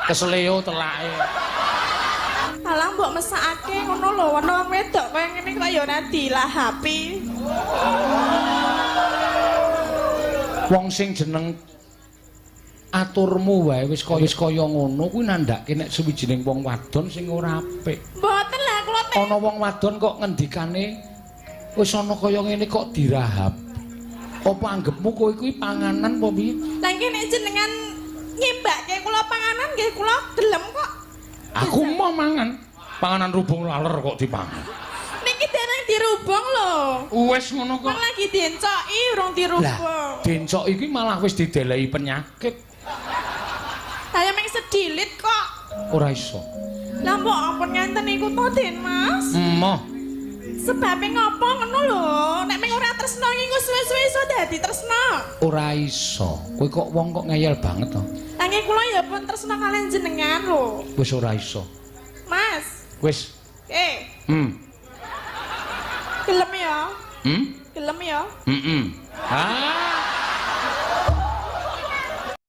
Kesleo telake. Alah mbok mesakake ngono lho, ana wong wedok kaya ngene kok ya ora dilahapi. Wong sing jeneng aturmu wae wis kaya ngono kuwi nandhake nek suwijining wong wadon sing ora apik. Mboten lah kula Ana wong wadon kok ngendikane wis ana kaya ngene kok dirahap. Apa anggepmu kowe kuwi panganan apa piye? Lah iki nek jenengan nyimbake kula panganan nggih kula gelem kok. Aku mau mangan. Panganan rubung laler kok dipangan. Niki dereng dirubung lho. Wis ngono kok. Wong lagi diencoki urung dirubung. Lah, dencok iki malah wis didelehi penyakit. Saya meng sedilit kok. Ora iso. Lah mbok ampun ngenten niku to, Den Mas. Emoh. Sebabe ngopo ngono lho. Nek meng ora tresno iku suwe-suwe iso dadi tresno. Ora iso. Kowe kok wong kok ngeyel banget to. Nanging kula ya pun tresno kalian jenengan lho. Wis ora iso. Mas. Wis. Gelem ya? Hmm? Gelem ya? Ah.